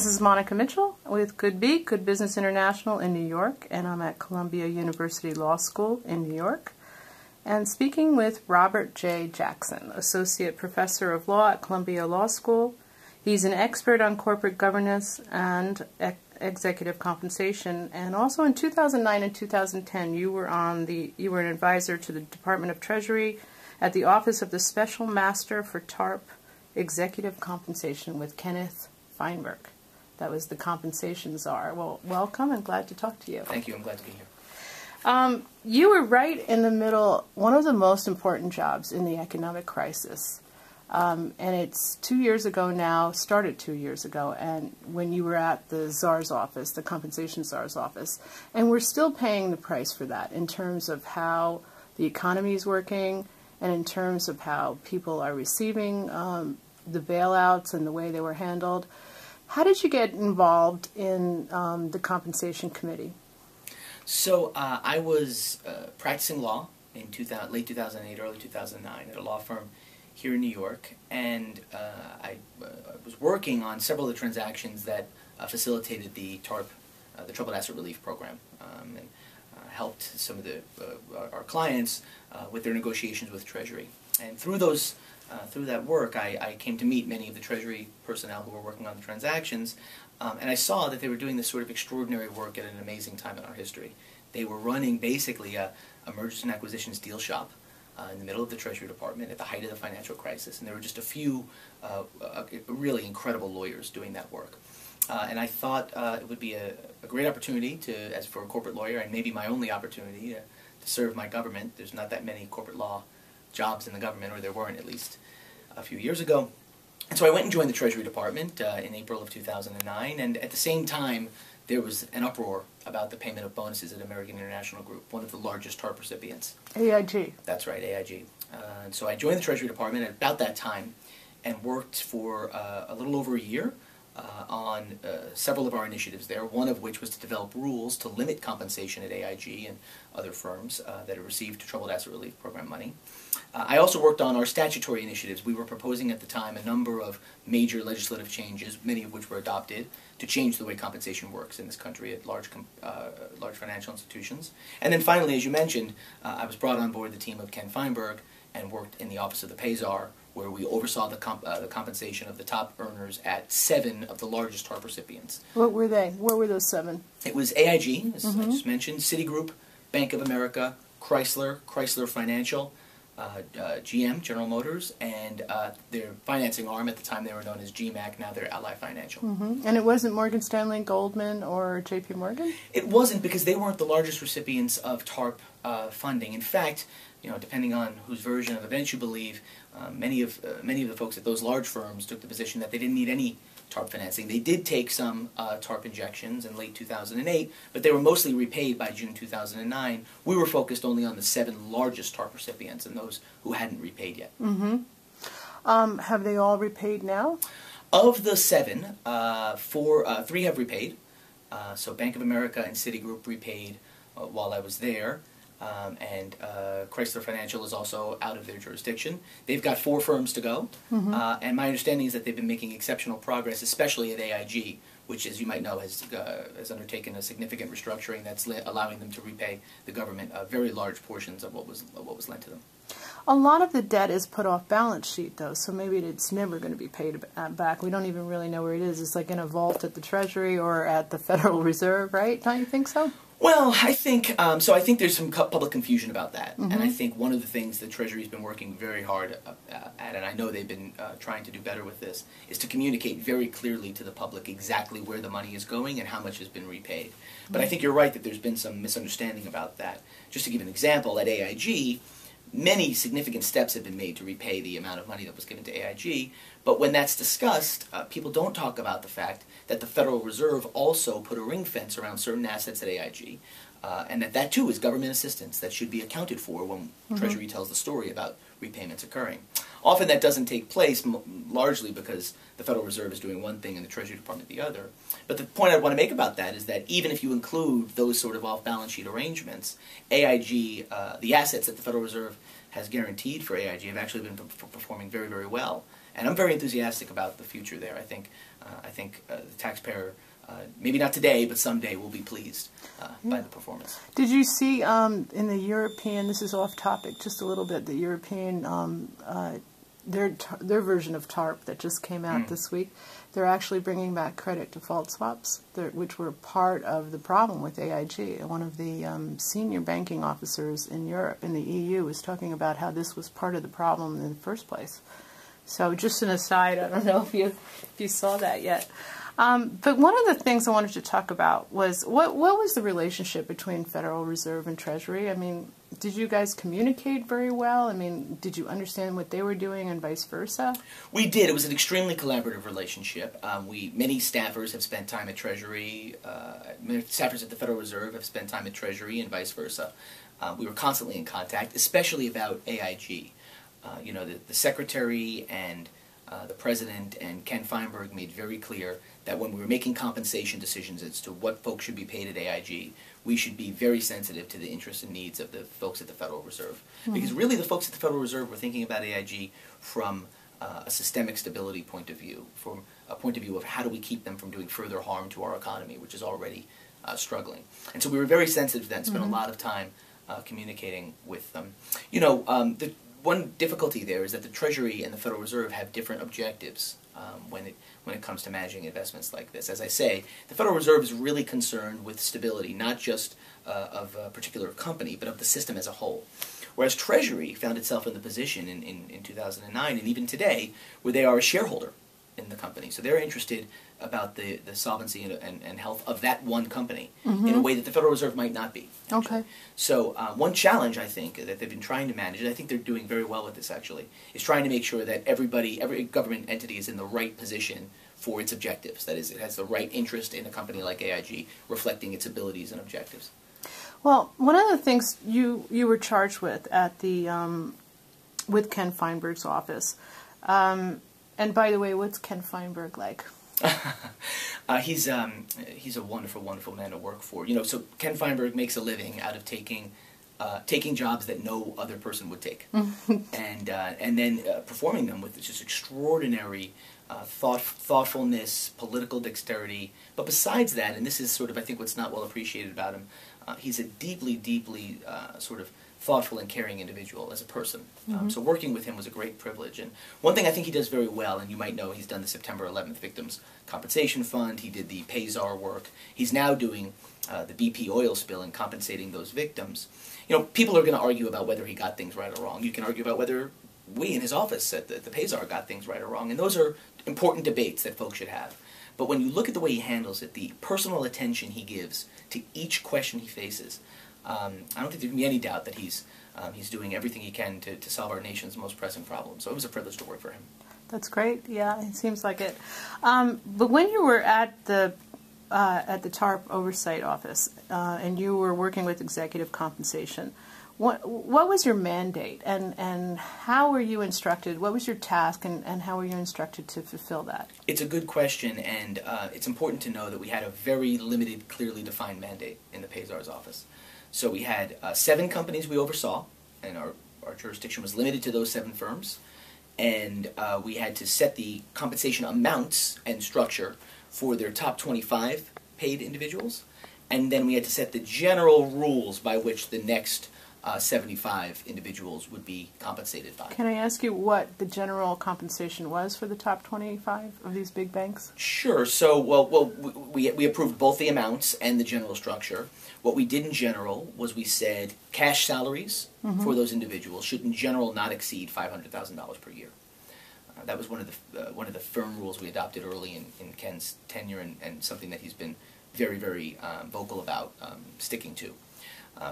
This is Monica Mitchell with Good Beat, Good Business International in New York, and I'm at Columbia University Law School in New York, and speaking with Robert J. Jackson, Associate Professor of Law at Columbia Law School. He's an expert on corporate governance and executive compensation, and also in 2009 and 2010 you were an advisor to the Department of Treasury at the Office of the Special Master for TARP Executive Compensation with Kenneth Feinberg. That was the Compensation Czar. Well, welcome and glad to talk to you. Thank you. I'm glad to be here. You were right in the middle, one of the most important jobs in the economic crisis. And it's 2 years ago now, started 2 years ago, and when you were at the Czar's office, the Compensation Czar's office. And we're still paying the price for that in terms of how the economy is working and in terms of how people are receiving the bailouts and the way they were handled. How did you get involved in the Compensation Committee? So I was practicing law in late 2008, early 2009 at a law firm here in New York, and I was working on several of the transactions that facilitated the TARP, the Troubled Asset Relief Program, and helped some of our clients with their negotiations with Treasury. And through that work, I came to meet many of the Treasury personnel who were working on the transactions, and I saw that they were doing this sort of extraordinary work at an amazing time in our history. They were running basically a mergers and acquisitions deal shop in the middle of the Treasury Department at the height of the financial crisis, and there were just a few really incredible lawyers doing that work. And I thought it would be a great opportunity as for a corporate lawyer, and maybe my only opportunity to serve my government. There's not that many corporate law jobs in the government, or there weren't at least a few years ago. And so I went and joined the Treasury Department in April of 2009, and at the same time there was an uproar about the payment of bonuses at American International Group, one of the largest TARP recipients. AIG. That's right, AIG. And so I joined the Treasury Department at about that time and worked for a little over a year on several of our initiatives there, one of which was to develop rules to limit compensation at AIG and other firms that had received Troubled Asset Relief Program money. I also worked on our statutory initiatives. We were proposing at the time a number of major legislative changes, many of which were adopted, to change the way compensation works in this country at large financial institutions. And then finally, as you mentioned, I was brought on board the team of Ken Feinberg and worked in the Office of the Pay Czar, where we oversaw the compensation of the top earners at 7 of the largest TARP recipients. What were they? What were those 7? It was AIG, as I just mentioned, Citigroup, Bank of America, Chrysler Financial, GM, General Motors, and their financing arm. At the time they were known as GMAC, now they're Ally Financial. And it wasn't Morgan Stanley, Goldman, or JP Morgan? It wasn't, because they weren't the largest recipients of TARP funding. In fact, depending on whose version of events you believe, many of the folks at those large firms took the position that they didn't need any TARP financing. They did take some TARP injections in late 2008, but they were mostly repaid by June 2009. We were focused only on the 7 largest TARP recipients and those who hadn't repaid yet. Have they all repaid now? Of the 7, 3 have repaid. So Bank of America and Citigroup repaid while I was there. And Chrysler Financial is also out of their jurisdiction. They've got 4 firms to go, and my understanding is that they've been making exceptional progress, especially at AIG, which, as you might know, has undertaken a significant restructuring that's allowing them to repay the government very large portions of what was lent to them. A lot of the debt is put off balance sheet, though, so maybe it's never going to be paid back. We don't even really know where it is. It's like in a vault at the Treasury or at the Federal Reserve, right? Don't you think so? Well, I think I think there's some public confusion about that, and I think one of the things the Treasury's been working very hard at, and I know they've been trying to do better with this, is to communicate very clearly to the public exactly where the money is going and how much has been repaid. But I think you're right that there's been some misunderstanding about that. Just to give an example, at AIG, many significant steps have been made to repay the amount of money that was given to AIG, but when that's discussed, people don't talk about the fact that the Federal Reserve also put a ring fence around certain assets at AIG, and that too is government assistance that should be accounted for when Treasury tells the story about repayments occurring. Often that doesn't take place, largely because the Federal Reserve is doing one thing and the Treasury Department the other. But the point I want to make about that is that even if you include those sort of off-balance sheet arrangements, AIG, the assets that the Federal Reserve has guaranteed for AIG have actually been performing very, very well. And I'm very enthusiastic about the future there. I think the taxpayer, maybe not today, but someday, will be pleased by the performance. Did you see in the European, this is off topic just a little bit, the European, their version of TARP that just came out this week, they're actually bringing back credit default swaps, which were part of the problem with AIG. One of the senior banking officers in Europe, in the EU, was talking about how this was part of the problem in the first place. So just an aside, I don't know if you saw that yet. But one of the things I wanted to talk about was what was the relationship between Federal Reserve and Treasury? I mean, did you guys communicate very well? I mean, did you understand what they were doing and vice versa? We did. It was an extremely collaborative relationship. Many staffers have spent time at Treasury. Many staffers at the Federal Reserve have spent time at Treasury and vice versa. We were constantly in contact, especially about AIG. The Secretary and the President and Ken Feinberg made very clear that when we were making compensation decisions as to what folks should be paid at AIG, we should be very sensitive to the interests and needs of the folks at the Federal Reserve. Because really the folks at the Federal Reserve were thinking about AIG from a systemic stability point of view, from a point of view of how do we keep them from doing further harm to our economy, which is already struggling. And so we were very sensitive to that and spent a lot of time communicating with them. The one difficulty there is that the Treasury and the Federal Reserve have different objectives when it comes to managing investments like this. As I say, the Federal Reserve is really concerned with stability, not just of a particular company, but of the system as a whole. Whereas Treasury found itself in the position in 2009 and even today where they are a shareholder in the company. So they're interested about the solvency and health of that one company in a way that the Federal Reserve might not be. Actually. Okay. So one challenge, I think, that they've been trying to manage, and I think they're doing very well with this actually, is trying to make sure that every government entity is in the right position for its objectives. That is, it has the right interest in a company like AIG, reflecting its abilities and objectives. Well, one of the things you were charged with at the with Ken Feinberg's office, and by the way, what's Ken Feinberg like? He's a wonderful, wonderful man to work for. So Ken Feinberg makes a living out of taking jobs that no other person would take, and then performing them with just extraordinary thoughtfulness, political dexterity. But besides that, and this is sort of I think what's not well appreciated about him, he's a deeply, deeply sort of thoughtful and caring individual as a person. So working with him was a great privilege. And one thing I think he does very well, and you might know he's done the September 11th Victims Compensation Fund, he did the Czar work, he's now doing the BP oil spill and compensating those victims. People are going to argue about whether he got things right or wrong. You can argue about whether we in his office at the Czar got things right or wrong, and those are important debates that folks should have. But when you look at the way he handles it, the personal attention he gives to each question he faces, I don't think there can be any doubt that he's doing everything he can to solve our nation's most pressing problems. So it was a privilege to work for him. That's great. Yeah, it seems like it. But when you were at the TARP Oversight Office and you were working with executive compensation, what was your mandate and how were you instructed? What was your task and how were you instructed to fulfill that? It's a good question, and it's important to know that we had a very limited, clearly defined mandate in the Czar's office. So we had 7 companies we oversaw, and our jurisdiction was limited to those 7 firms. And we had to set the compensation amounts and structure for their top 25 paid individuals. And then we had to set the general rules by which the next 75 individuals would be compensated by. Can I ask you what the general compensation was for the top 25 of these big banks? Sure. So, we approved both the amounts and the general structure. What we did in general was we said cash salaries for those individuals should in general not exceed $500,000 per year. That was one of the firm rules we adopted early in Ken's tenure and something that he's been very, very vocal about sticking to.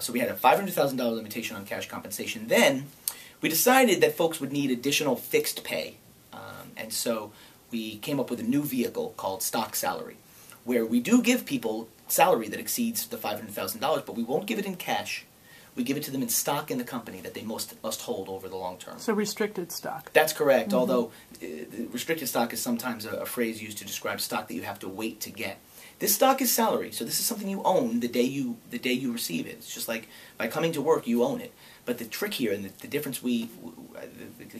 So we had a $500,000 limitation on cash compensation. Then we decided that folks would need additional fixed pay. And so we came up with a new vehicle called stock salary, where we do give people salary that exceeds the $500,000, but we won't give it in cash. We give it to them in stock in the company that they must hold over the long term. So restricted stock. That's correct, although restricted stock is sometimes a phrase used to describe stock that you have to wait to get. This stock is salary, so this is something you own the day you receive it. It's just like by coming to work, you own it. But the trick here, and the difference the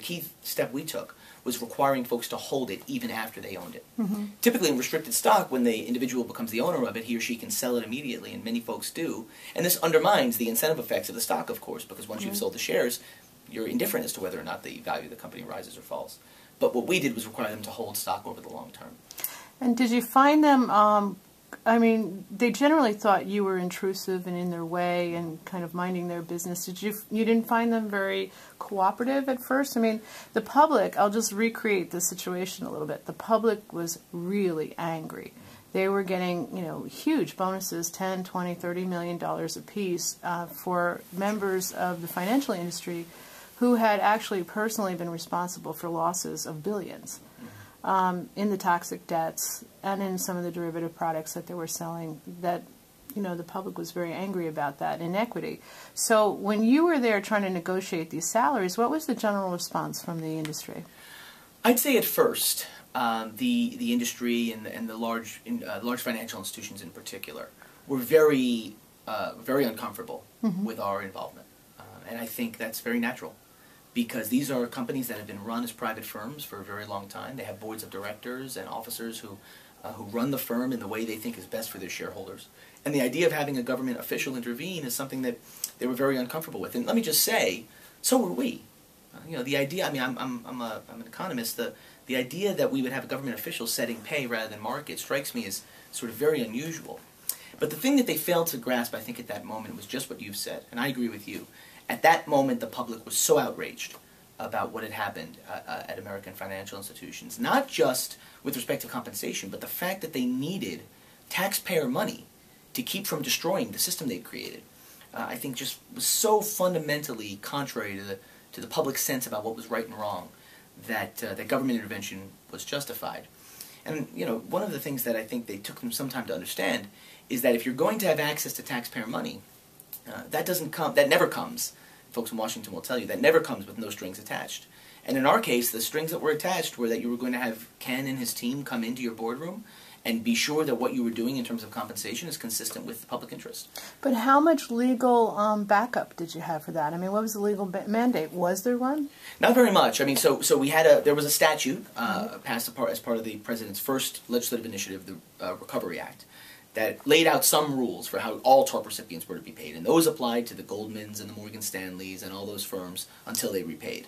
key step we took, was requiring folks to hold it even after they owned it. Mm-hmm. Typically in restricted stock, when the individual becomes the owner of it, he or she can sell it immediately, and many folks do. And this undermines the incentive effects of the stock, of course, because once you've sold the shares, you're indifferent as to whether or not the value of the company rises or falls. But what we did was require them to hold stock over the long term. And did you find them, I mean, they generally thought you were intrusive and in their way and kind of minding their business. You didn't find them very cooperative at first? I mean, the public, I'll just recreate the situation a little bit. The public was really angry. They were getting, you know, huge bonuses, $10, $20, $30 million apiece for members of the financial industry who had actually personally been responsible for losses of billions. In the toxic debts and in some of the derivative products that they were selling, that, you know, the public was very angry about that inequity. So when you were there trying to negotiate these salaries, what was the general response from the industry? I'd say at first, the industry and the large financial institutions in particular were very uncomfortable with our involvement, and I think that's very natural. Because these are companies that have been run as private firms for a very long time. They have boards of directors and officers who run the firm in the way they think is best for their shareholders. And the idea of having a government official intervene is something that they were very uncomfortable with. And let me just say, so were we. You know, the idea, I mean, I'm an economist, the idea that we would have a government official setting pay rather than market strikes me as sort of very unusual. But the thing that they failed to grasp, I think, at that moment was just what you've said, and I agree with you. At that moment, the public was so outraged about what had happened at American financial institutions, not just with respect to compensation, but the fact that they needed taxpayer money to keep from destroying the system they'd created. I think just was so fundamentally contrary to the public sense about what was right and wrong that that government intervention was justified. And you know, one of the things that I think they took them some time to understand is that if you're going to have access to taxpayer money, that never comes. Folks in Washington will tell you that never comes with no strings attached. And in our case, the strings that were attached were that you were going to have Ken and his team come into your boardroom and be sure that what you were doing in terms of compensation is consistent with the public interest. But how much legal backup did you have for that? I mean, what was the legal mandate? Was there one? Not very much. I mean, so we had there was a statute passed as part of the president's first legislative initiative, the Recovery Act, that laid out some rules for how all TARP recipients were to be paid, and those applied to the Goldmans and the Morgan Stanleys and all those firms until they repaid.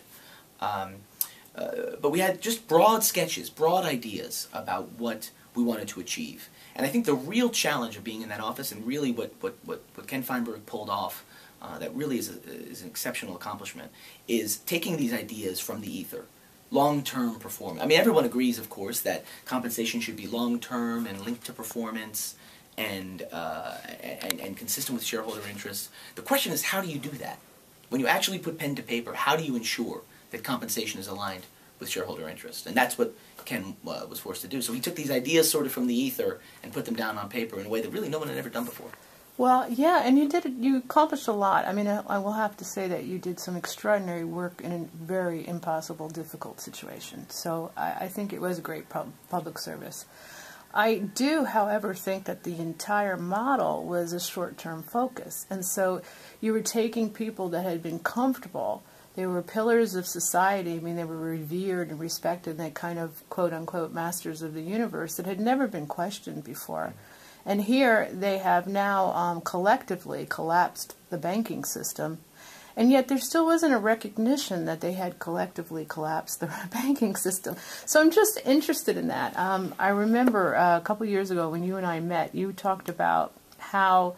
But we had just broad sketches, broad ideas about what we wanted to achieve. And I think the real challenge of being in that office, and really what Ken Feinberg pulled off, that really is an exceptional accomplishment, is taking these ideas from the ether. Long-term performance. I mean, everyone agrees, of course, that compensation should be long-term and linked to performance and consistent with shareholder interests. The question is, how do you do that? When you actually put pen to paper, how do you ensure that compensation is aligned with shareholder interest? And that's what Ken was forced to do. So he took these ideas sort of from the ether and put them down on paper in a way that really no one had ever done before. Well, yeah, and you accomplished a lot. I mean, I will have to say that you did some extraordinary work in a very impossible, difficult situation. So I think it was a great public service. I do, however, think that the entire model was a short-term focus. And so you were taking people that had been comfortable. They were pillars of society. I mean, they were revered and respected, and they kind of, quote-unquote, masters of the universe that had never been questioned before. And here they have now collectively collapsed the banking system. And yet there still wasn't a recognition that they had collectively collapsed the banking system. So I'm just interested in that. I remember a couple years ago when you and I met, you talked about how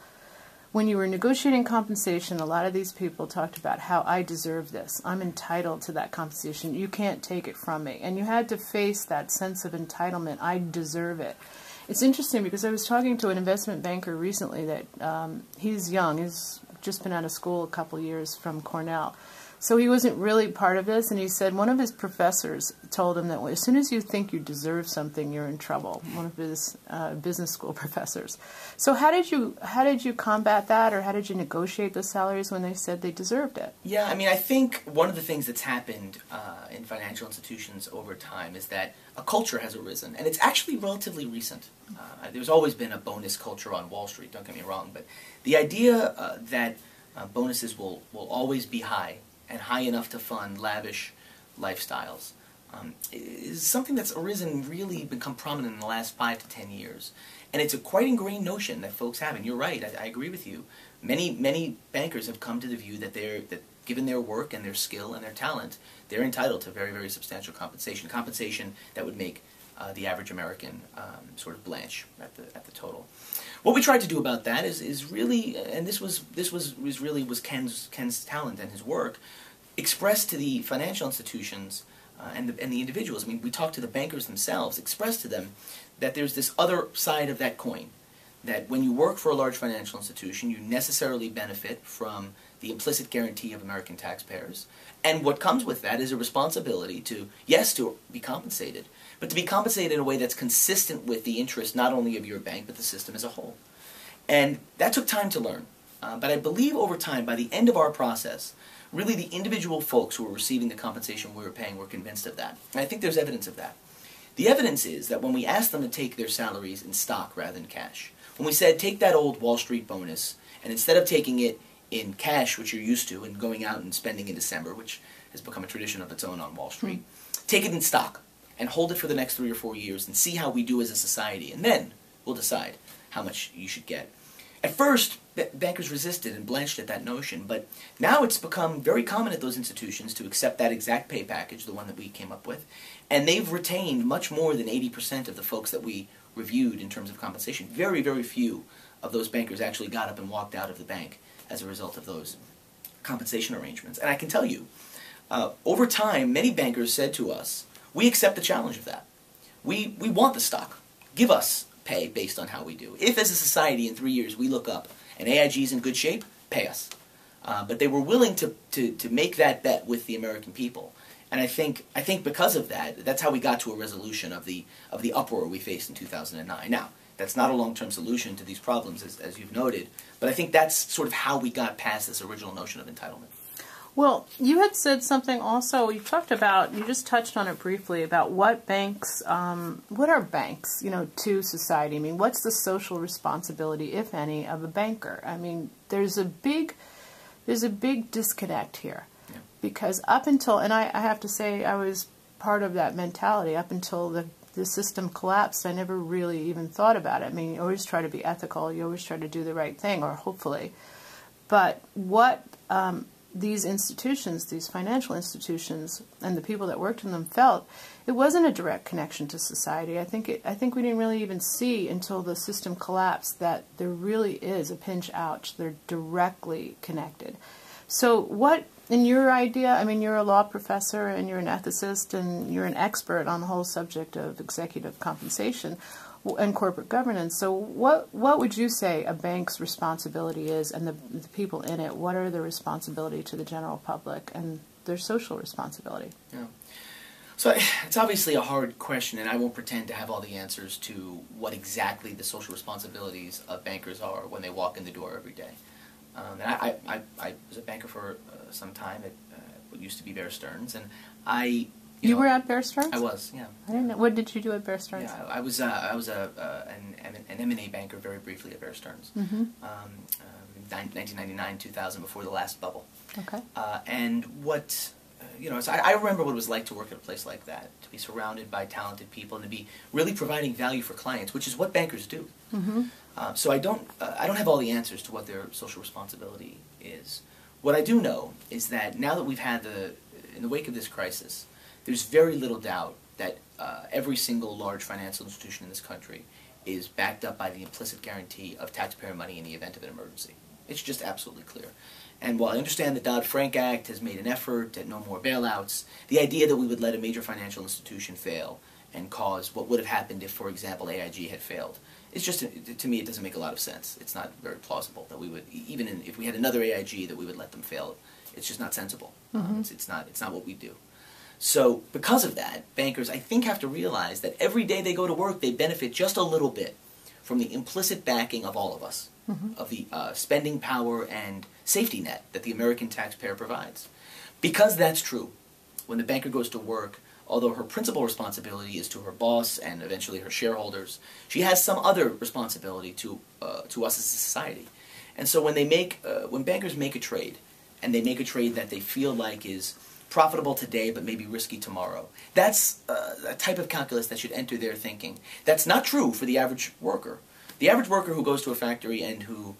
when you were negotiating compensation, a lot of these people talked about how I deserve this. I'm entitled to that compensation. You can't take it from me. And you had to face that sense of entitlement. I deserve it. It's interesting because I was talking to an investment banker recently that he's young. He's just been out of school a couple years from Cornell. So he wasn't really part of this, and he said one of his professors told him that as soon as you think you deserve something, you're in trouble. One of his business school professors. So how did you combat that, or how did you negotiate the salaries when they said they deserved it? Yeah, I mean, I think one of the things that's happened in financial institutions over time is that a culture has arisen, and it's actually relatively recent. There's always been a bonus culture on Wall Street, don't get me wrong, but the idea that bonuses will always be high, and high enough to fund lavish lifestyles, is something that's arisen, really become prominent in the last 5 to 10 years. And it's a quite ingrained notion that folks have, and you're right, I agree with you. Many bankers have come to the view that given their work and their skill and their talent, they're entitled to very, very substantial compensation that would make the average American sort of blanch at the total. What we tried to do about that is really, and this was Ken's talent and his work, expressed to the financial institutions and the individuals. I mean, we talked to the bankers themselves, expressed to them that there's this other side of that coin, that when you work for a large financial institution, you necessarily benefit from the implicit guarantee of American taxpayers. And what comes with that is a responsibility to, yes, to be compensated, but to be compensated in a way that's consistent with the interest not only of your bank, but the system as a whole. And that took time to learn. But I believe over time, by the end of our process, really the individual folks who were receiving the compensation we were paying were convinced of that. And I think there's evidence of that. The evidence is that when we asked them to take their salaries in stock rather than cash, when we said, take that old Wall Street bonus, and instead of taking it in cash, which you're used to, and going out and spending in December, which has become a tradition of its own on Wall Street, take it in stock, and hold it for the next 3 or 4 years, and see how we do as a society, and then we'll decide how much you should get. At first, bankers resisted and blanched at that notion, but now it's become very common at those institutions to accept that exact pay package, the one that we came up with, and they've retained much more than 80% of the folks that we reviewed in terms of compensation. Very, very few of those bankers actually got up and walked out of the bank as a result of those compensation arrangements. And I can tell you, over time, many bankers said to us, we accept the challenge of that. We want the stock. Give us pay based on how we do. If as a society in 3 years we look up and AIG is in good shape, pay us. But they were willing to make that bet with the American people. And I think because of that, that's how we got to a resolution of the uproar we faced in 2009. Now, that's not a long-term solution to these problems, as you've noted, but I think that's sort of how we got past this original notion of entitlement. Well, you had said something also, you just touched on it briefly, about what are banks, to society? I mean, what's the social responsibility, if any, of a banker? I mean, there's a big disconnect here. Yeah. Because up until, and I have to say I was part of that mentality, up until the system collapsed, I never really even thought about it. I mean, you always try to be ethical, you always try to do the right thing, or hopefully. But what these institutions, these financial institutions, and the people that worked in them felt, it wasn't a direct connection to society. I think we didn't really even see until the system collapsed that there really is a pinch ouch. They're directly connected. So what, in your idea, I mean, you're a law professor and you're an ethicist and you're an expert on the whole subject of executive compensation and corporate governance. So what would you say a bank's responsibility is, and the people in it, what are their responsibility to the general public and their social responsibility? Yeah. So it's obviously a hard question, and I won't pretend to have all the answers to what exactly the social responsibilities of bankers are when they walk in the door every day. And I was a banker for some time at what used to be Bear Stearns, and You were at Bear Stearns? I was, yeah. I didn't know. What did you do at Bear Stearns? Yeah, I was an M&A banker very briefly at Bear Stearns. Mm-hmm. 1999, 2000, before the last bubble. Okay. And what, so I remember what it was like to work at a place like that, to be surrounded by talented people and to be really providing value for clients, which is what bankers do. Mm-hmm. So I don't have all the answers to what their social responsibility is. What I do know is that now that we've had in the wake of this crisis, there's very little doubt that every single large financial institution in this country is backed up by the implicit guarantee of taxpayer money in the event of an emergency. It's just absolutely clear. And while I understand the Dodd-Frank Act has made an effort at no more bailouts, the idea that we would let a major financial institution fail and cause what would have happened if, for example, AIG had failed, it's just, to me, it doesn't make a lot of sense. It's not very plausible that we would, if we had another AIG, that we would let them fail It's just not sensible. It's not what we do. So because of that, bankers, I think, have to realize that every day they go to work, they benefit just a little bit from the implicit backing of all of us, of the spending power and safety net that the American taxpayer provides. Because that's true, when the banker goes to work, although her principal responsibility is to her boss and eventually her shareholders, she has some other responsibility to us as a society. And so when bankers make a trade, and they make a trade that they feel like is profitable today but maybe risky tomorrow, that's a type of calculus that should enter their thinking. That's not true for the average worker. The average worker who goes to a factory and who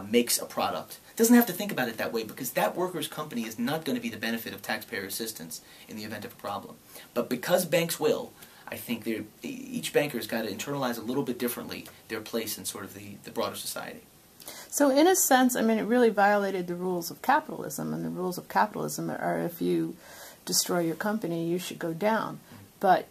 makes a product doesn't have to think about it that way, because that worker's company is not going to be the benefit of taxpayer assistance in the event of a problem. But because banks will, I think each banker's got to internalize a little bit differently their place in sort of the broader society. So in a sense, I mean, it really violated the rules of capitalism, and the rules of capitalism are if you destroy your company, you should go down. But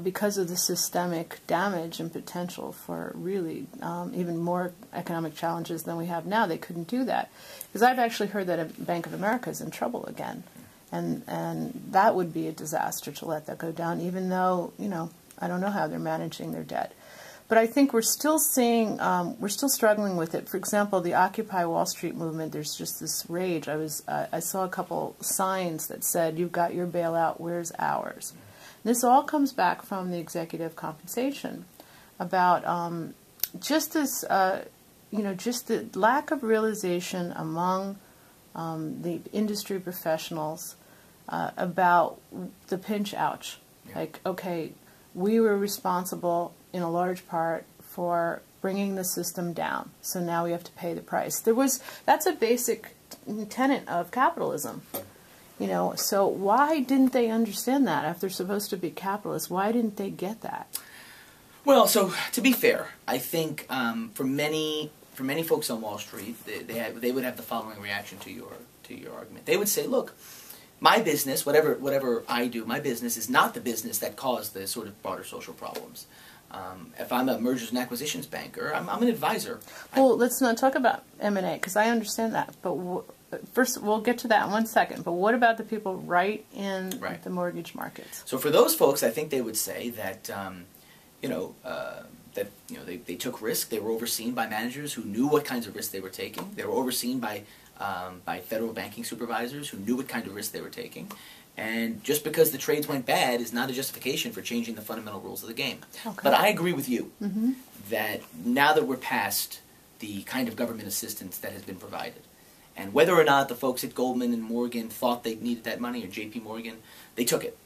because of the systemic damage and potential for really even more economic challenges than we have now, they couldn't do that. Because I've actually heard that Bank of America is in trouble again. And that would be a disaster to let that go down, even though, I don't know how they're managing their debt. But I think we're still seeing, we're still struggling with it. For example, the Occupy Wall Street movement, there's just this rage. I saw a couple signs that said, "You've got your bailout, where's ours?" This all comes back from the executive compensation about just this, just the lack of realization among the industry professionals about the pinch ouch. Yeah. Like, okay, we were responsible in a large part for bringing the system down, so now we have to pay the price. That's a basic tenet of capitalism. So why didn't they understand that? If they're supposed to be capitalists, why didn't they get that? Well, so to be fair, I think for many folks on Wall Street, they would have the following reaction to your argument. They would say, look, my business, whatever I do, my business is not the business that caused the sort of broader social problems. If I'm a mergers and acquisitions banker, I'm an advisor. Well, let's not talk about M&A, because I understand that. But first, we'll get to that in 1 second. But what about the people right in the mortgage markets? So for those folks, I think they would say that, they took risk. They were overseen by managers who knew what kinds of risks they were taking. They were overseen by federal banking supervisors who knew what kind of risks they were taking. And just because the trades went bad is not a justification for changing the fundamental rules of the game. Okay. But I agree with you that now that we're past the kind of government assistance that has been provided, and whether or not the folks at Goldman and Morgan thought they needed that money, or J.P. Morgan, they took it.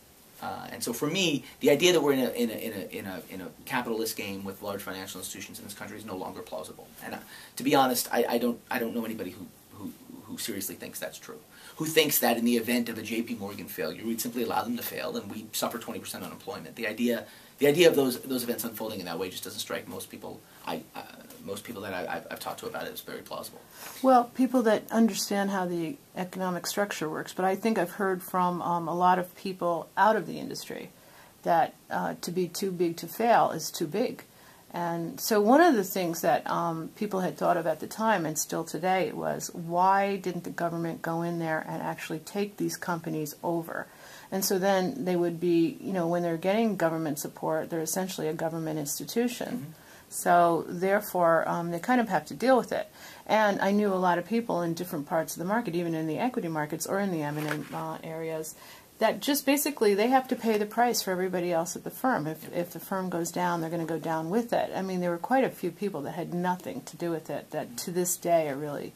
And so for me, the idea that we're in a capitalist game with large financial institutions in this country is no longer plausible. And to be honest, I don't know anybody who seriously thinks that's true. Who thinks that in the event of a J.P. Morgan failure, we'd simply allow them to fail and we suffer 20% unemployment. The idea of those events unfolding in that way just doesn't strike most people. Most people that I've talked to about it is very plausible. Well, people that understand how the economic structure works, but I think I've heard from a lot of people out of the industry that to be too big to fail is too big. And so one of the things that people had thought of at the time, and still today, was why didn't the government go in there and actually take these companies over? And so then they would be, when they're getting government support, they're essentially a government institution. So therefore, they kind of have to deal with it. And I knew a lot of people in different parts of the market, even in the equity markets or in the M&A areas, that just basically they have to pay the price for everybody else at the firm. If the firm goes down, they're going to go down with it. I mean, there were quite a few people that had nothing to do with it that to this day are really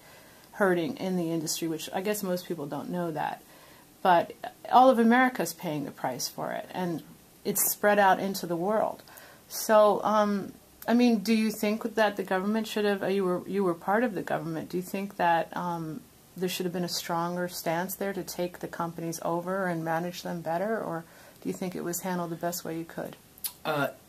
hurting in the industry, which I guess most people don't know that. But all of America is paying the price for it, and it's spread out into the world. So, I mean, do you think that the government should have, you were part of the government, do you think that there should have been a stronger stance there to take the companies over and manage them better, or do you think it was handled the best way you could?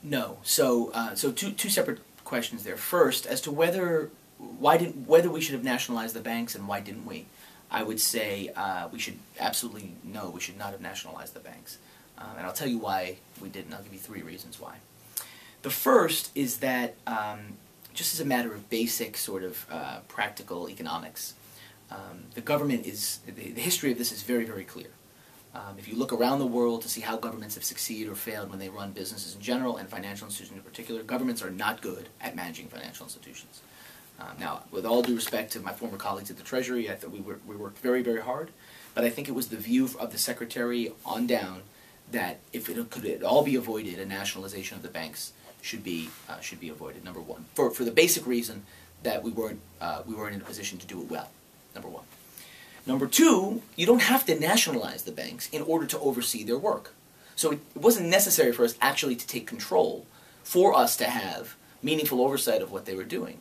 No. So two separate questions there. First, as to whether we should have nationalized the banks and why didn't we? I would say we should absolutely no. We should not have nationalized the banks, and I'll tell you why we didn't. I'll give you 3 reasons why. The first is that just as a matter of basic sort of practical economics. the government is, the history of this is very, very clear. If you look around the world to see how governments have succeeded or failed when they run businesses in general and financial institutions in particular, governments are not good at managing financial institutions. Now, with all due respect to my former colleagues at the Treasury, I thought we worked very, very hard, but I think it was the view of the Secretary on down that if it could all be avoided, a nationalization of the banks should be avoided. Number one, for the basic reason that we weren't in a position to do it well. Number one. Number two, you don't have to nationalize the banks in order to oversee their work. So it wasn't necessary for us actually to take control for us to have meaningful oversight of what they were doing.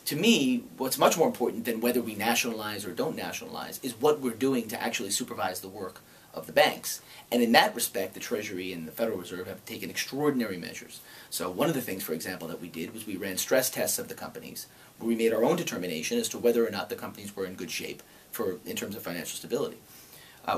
To me, what's much more important than whether we nationalize or don't nationalize is what we're doing to actually supervise the work of the banks. And in that respect, the Treasury and the Federal Reserve have taken extraordinary measures. So one of the things, for example, that we did was we ran stress tests of the companies, where we made our own determination as to whether or not the companies were in good shape in terms of financial stability.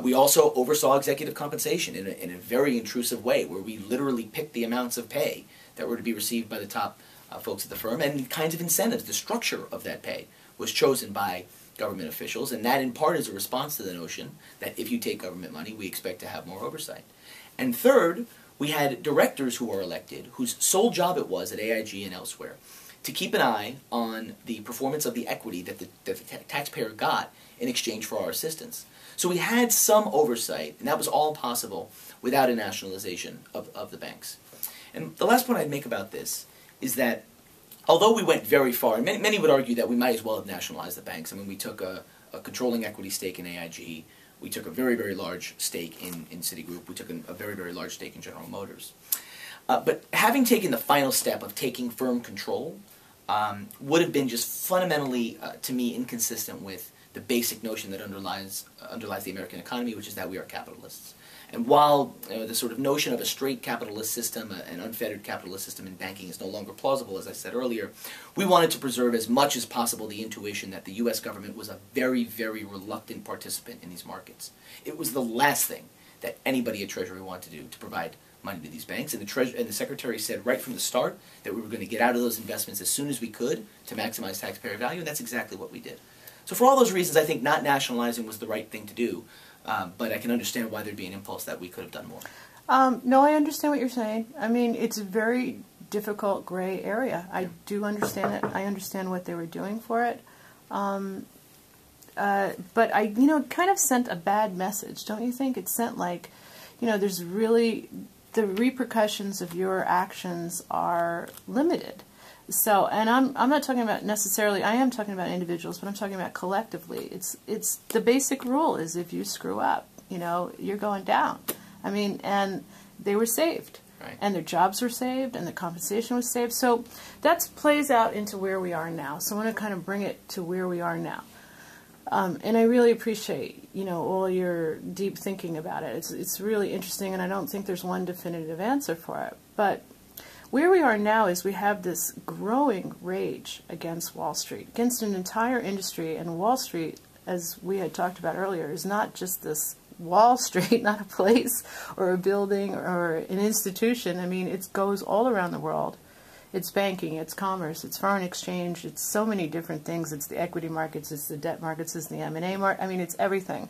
We also oversaw executive compensation in a very intrusive way, where we literally picked the amounts of pay that were to be received by the top folks at the firm, and the kinds of incentives, the structure of that pay was chosen by government officials, and that in part is a response to the notion that if you take government money, we expect to have more oversight. And third, we had directors who were elected, whose sole job it was at AIG and elsewhere to keep an eye on the performance of the equity that the taxpayer got in exchange for our assistance. So we had some oversight, and that was all possible without a nationalization of the banks. And the last point I'd make about this is that although we went very far, and many would argue that we might as well have nationalized the banks. I mean, we took a controlling equity stake in AIG. We took a very, very large stake in Citigroup. We took a very, very large stake in General Motors. But having taken the final step of taking firm control would have been just fundamentally, to me, inconsistent with the basic notion that underlies the American economy, which is that we are capitalists. And while the sort of notion of a straight capitalist system, an unfettered capitalist system in banking is no longer plausible, as I said earlier, we wanted to preserve as much as possible the intuition that the U.S. government was a very, very reluctant participant in these markets. It was the last thing that anybody at Treasury wanted to do, to provide money to these banks. And the Secretary said right from the start that we were going to get out of those investments as soon as we could to maximize taxpayer value, and that's exactly what we did. So for all those reasons, I think not nationalizing was the right thing to do. But I can understand why there'd be an impulse that we could have done more. No, I understand what you're saying. I mean, it's a very difficult gray area. I do understand it. I understand what they were doing for it. But it kind of sent a bad message, don't you think? It sent like, there's really, the repercussions of your actions are limited. So, and I'm not talking about necessarily, I am talking about individuals, but I'm talking about collectively. It's the basic rule is if you screw up, you're going down. I mean, and they were saved. Right. And their jobs were saved, and the compensation was saved. So that plays out into where we are now. So I want to kind of bring it to where we are now. And I really appreciate, all your deep thinking about it. It's really interesting, and I don't think there's one definitive answer for it. But where we are now is we have this growing rage against Wall Street, against an entire industry, and Wall Street, as we had talked about earlier, is not just this Wall Street, not a place or a building or an institution. I mean, it goes all around the world. It's banking, it's commerce, it's foreign exchange, it's so many different things. It's the equity markets, it's the debt markets, it's the M&A market. I mean, it's everything.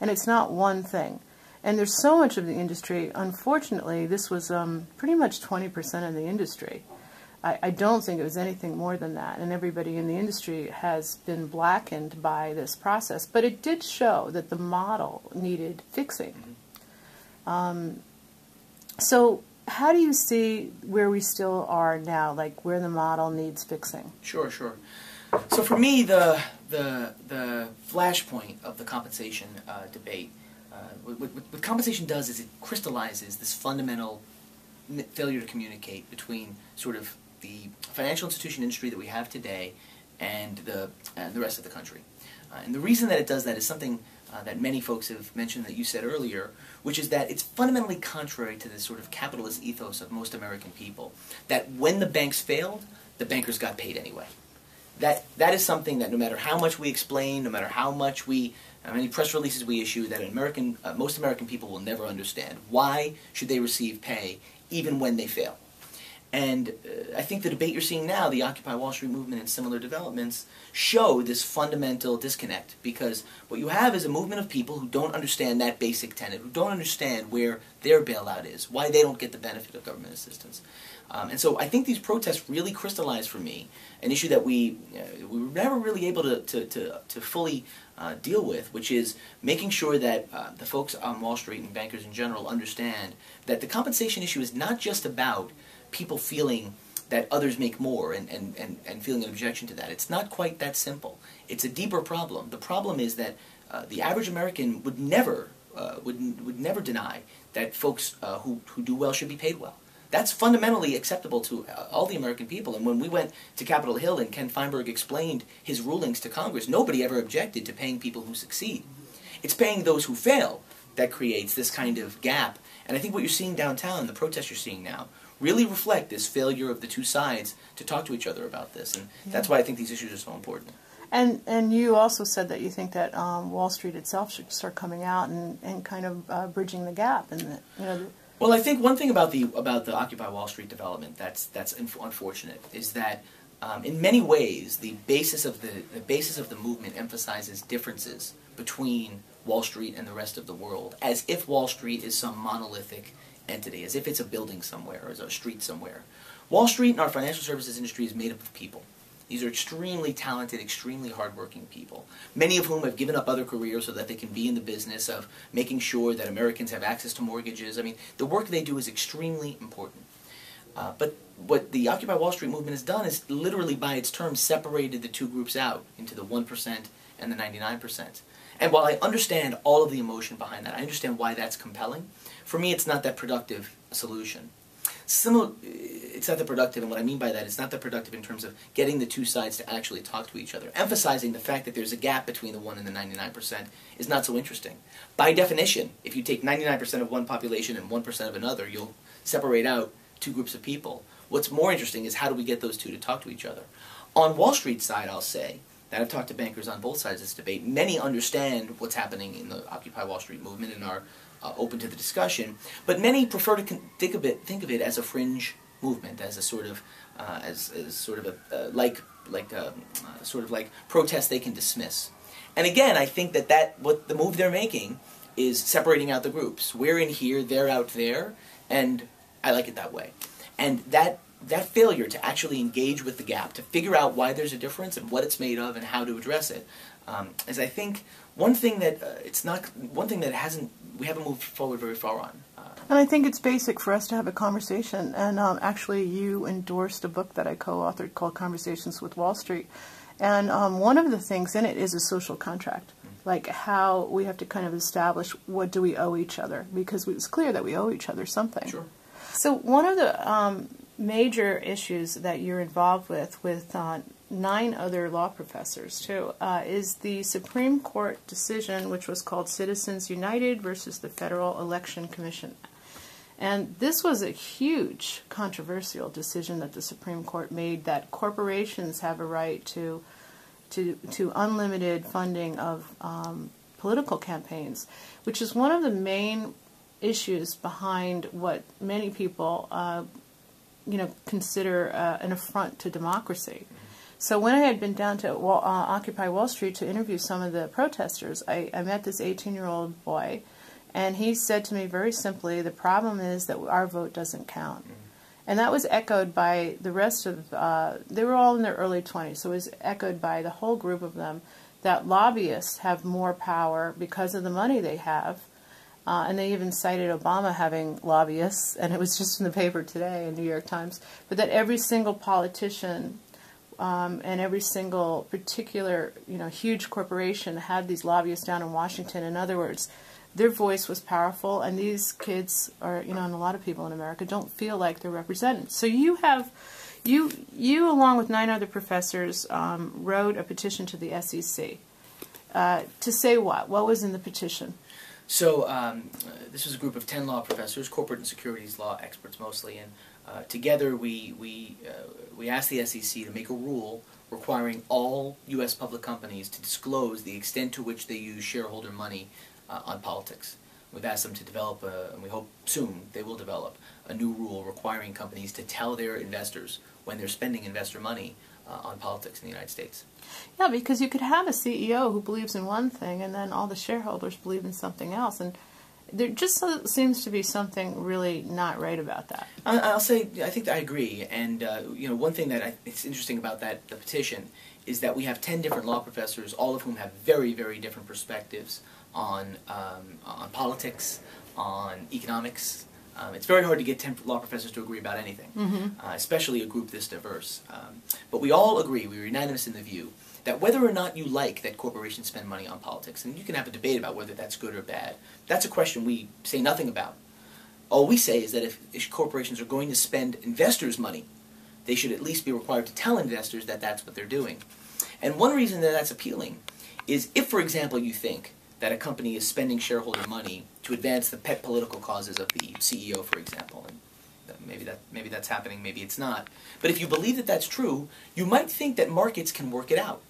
And it's not one thing. And there's so much of the industry. Unfortunately, this was pretty much 20% of the industry. I don't think it was anything more than that. And everybody in the industry has been blackened by this process. But it did show that the model needed fixing. So how do you see where we still are now, like where the model needs fixing? Sure. So for me, the flashpoint of the compensation debate, what compensation does is it crystallizes this fundamental failure to communicate between sort of the financial institution industry that we have today and the rest of the country. And the reason that it does that is something that many folks have mentioned that you said earlier, which is that it's fundamentally contrary to this sort of capitalist ethos of most American people, that when the banks failed, the bankers got paid anyway. That is something that no matter how much we explain, no matter how many press releases we issue, that most American people will never understand. Why should they receive pay even when they fail? And I think the debate you're seeing now, the Occupy Wall Street movement and similar developments, show this fundamental disconnect. Because what you have is a movement of people who don't understand that basic tenet, who don't understand where their bailout is, why they don't get the benefit of government assistance. And so I think these protests really crystallized for me an issue that we were never really able to fully deal with, which is making sure that the folks on Wall Street and bankers in general understand that the compensation issue is not just about people feeling that others make more and feeling an objection to that. It's not quite that simple. It's a deeper problem. The problem is that the average American would never deny that folks who do well should be paid well. That's fundamentally acceptable to all the American people. And when we went to Capitol Hill and Ken Feinberg explained his rulings to Congress, nobody ever objected to paying people who succeed. It's paying those who fail that creates this kind of gap. And I think what you're seeing downtown, the protests you're seeing now, really reflect this failure of the two sides to talk to each other about this. And that's why I think these issues are so important. And you also said that you think that Wall Street itself should start coming out and kind of bridging the gap. And well, I think one thing about the Occupy Wall Street development that's unfortunate is that in many ways the basis of the movement emphasizes differences between Wall Street and the rest of the world, as if Wall Street is some monolithic entity, as if it's a building somewhere or a street somewhere. Wall Street and our financial services industry is made up of people. These are extremely talented, extremely hardworking people, many of whom have given up other careers so that they can be in the business of making sure that Americans have access to mortgages. I mean, the work they do is extremely important. But what the Occupy Wall Street movement has done is literally, by its terms, separated the two groups out into the 1% and the 99%. And while I understand all of the emotion behind that, I understand why that's compelling, for me it's not that productive a solution. It's not that productive, and what I mean by that, it's not that productive in terms of getting the two sides to actually talk to each other. Emphasizing the fact that there's a gap between the 1 and the 99% is not so interesting. By definition, if you take 99% of one population and 1% of another, you'll separate out two groups of people. What's more interesting is how do we get those two to talk to each other. On Wall Street's side, I'll say, that I've talked to bankers on both sides of this debate, many understand what's happening in the Occupy Wall Street movement and are open to the discussion, but many prefer to think of it as a fringe movement, as a sort of like protest they can dismiss. And again, I think that what the move they're making is separating out the groups. We're in here, they're out there, and I like it that way. And that failure to actually engage with the gap, to figure out why there's a difference and what it's made of and how to address it, is, I think, one thing that we haven't moved forward very far on. And I think it's basic for us to have a conversation. And actually, you endorsed a book that I co-authored called Conversations with Wall Street. And one of the things in it is a social contract, like how we have to kind of establish what do we owe each other, because it's clear that we owe each other something. Sure. So one of the major issues that you're involved with 9 other law professors too, is the Supreme Court decision, which was called Citizens United versus the Federal Election Commission. And this was a huge controversial decision that the Supreme Court made, that corporations have a right to unlimited funding of political campaigns, which is one of the main issues behind what many people consider an affront to democracy. So when I had been down to Occupy Wall Street to interview some of the protesters, I met this 18-year-old boy, and he said to me very simply, the problem is that our vote doesn't count. And that was echoed by the rest of, they were all in their early 20s, so it was echoed by the whole group of them, that lobbyists have more power because of the money they have. And they even cited Obama having lobbyists, and it was just in the paper today in the New York Times, but that every single politician and every single particular, huge corporation had these lobbyists down in Washington. In other words, their voice was powerful, and these kids are, and a lot of people in America don't feel like they're represented. So you along with 9 other professors, wrote a petition to the SEC to say what? What was in the petition? So this was a group of 10 law professors, corporate and securities law experts mostly, and together we asked the SEC to make a rule requiring all U.S. public companies to disclose the extent to which they use shareholder money on politics. We've asked them to develop, and we hope soon they will develop, a new rule requiring companies to tell their investors when they're spending investor money on politics in the United States. Yeah, because you could have a CEO who believes in one thing and then all the shareholders believe in something else, and there just seems to be something really not right about that. I'll say I think I agree, and one thing that it's interesting about the petition is that we have 10 different law professors, all of whom have very, very different perspectives on politics, on economics. It's very hard to get 10 law professors to agree about anything, especially a group this diverse. But we all agree, we're unanimous in the view, that whether or not you like that corporations spend money on politics, and you can have a debate about whether that's good or bad, that's a question we say nothing about. All we say is that if corporations are going to spend investors' money, they should at least be required to tell investors that that's what they're doing. And one reason that that's appealing is if, for example, you think that a company is spending shareholder money to advance the pet political causes of the CEO, for example, and maybe that's happening, maybe it's not. But if you believe that that's true, you might think that markets can work it out.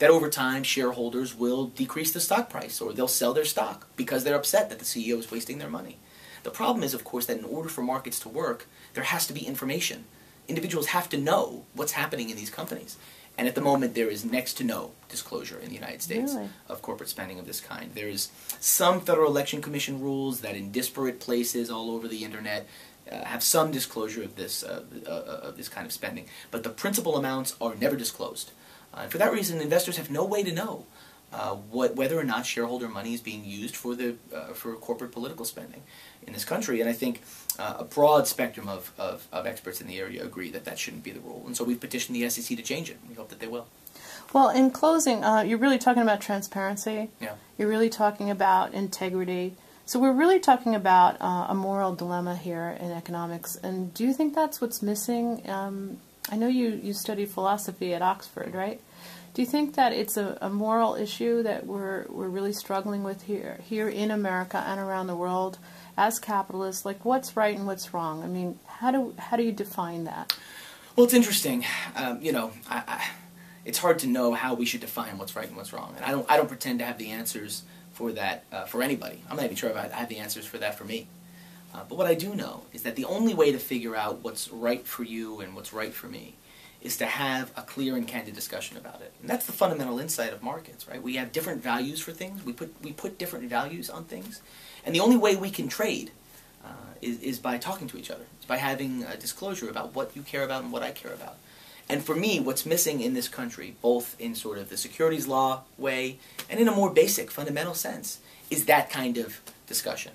That over time, shareholders will decrease the stock price, or they'll sell their stock because they're upset that the CEO is wasting their money. The problem is, of course, that in order for markets to work, there has to be information. Individuals have to know what's happening in these companies. And at the moment, there is next to no disclosure in the United States of corporate spending of this kind. There is some Federal Election Commission rules that in disparate places all over the Internet have some disclosure of this kind of spending. But the principal amounts are never disclosed. And for that reason, investors have no way to know whether or not shareholder money is being used for corporate political spending in this country. And I think a broad spectrum of experts in the area agree that that shouldn't be the rule. And so we've petitioned the SEC to change it. We hope that they will. Well, in closing, you're really talking about transparency. Yeah. You're really talking about integrity. So we're really talking about a moral dilemma here in economics. And do you think that's what's missing? I know you studied philosophy at Oxford, right? Do you think that it's a moral issue that we're really struggling with here in America and around the world as capitalists? Like, what's right and what's wrong? I mean, how do you define that? Well, it's interesting. It's hard to know how we should define what's right and what's wrong, and I don't pretend to have the answers for that for anybody. I'm not even sure if I have the answers for that for me. But what I do know is that the only way to figure out what's right for you and what's right for me is to have a clear and candid discussion about it. And that's the fundamental insight of markets, right? We have different values for things. We put different values on things. And the only way we can trade is by talking to each other. It's by having a disclosure about what you care about and what I care about. And for me, what's missing in this country, both in sort of the securities law way and in a more basic, fundamental sense, is that kind of discussion.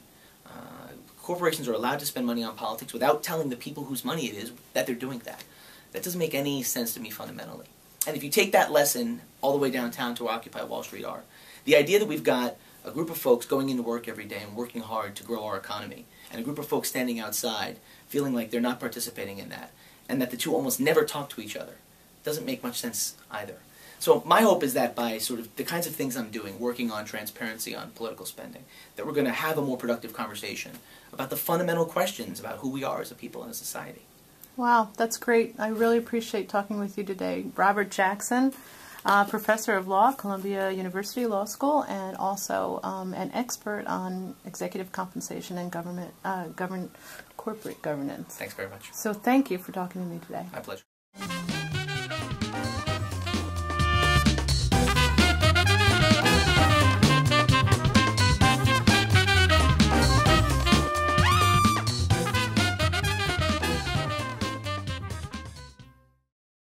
Corporations are allowed to spend money on politics without telling the people whose money it is that they're doing that. That doesn't make any sense to me fundamentally. And if you take that lesson all the way downtown to where Occupy Wall Street are, the idea that we've got a group of folks going into work every day and working hard to grow our economy, and a group of folks standing outside feeling like they're not participating in that, and that the two almost never talk to each other, doesn't make much sense either. So my hope is that by sort of the kinds of things I'm doing, working on transparency on political spending, that we're going to have a more productive conversation about the fundamental questions about who we are as a people and a society. Wow, that's great. I really appreciate talking with you today. Robert Jackson, professor of law, Columbia University Law School, and also an expert on executive compensation and corporate governance. Thanks very much. So thank you for talking to me today. My pleasure.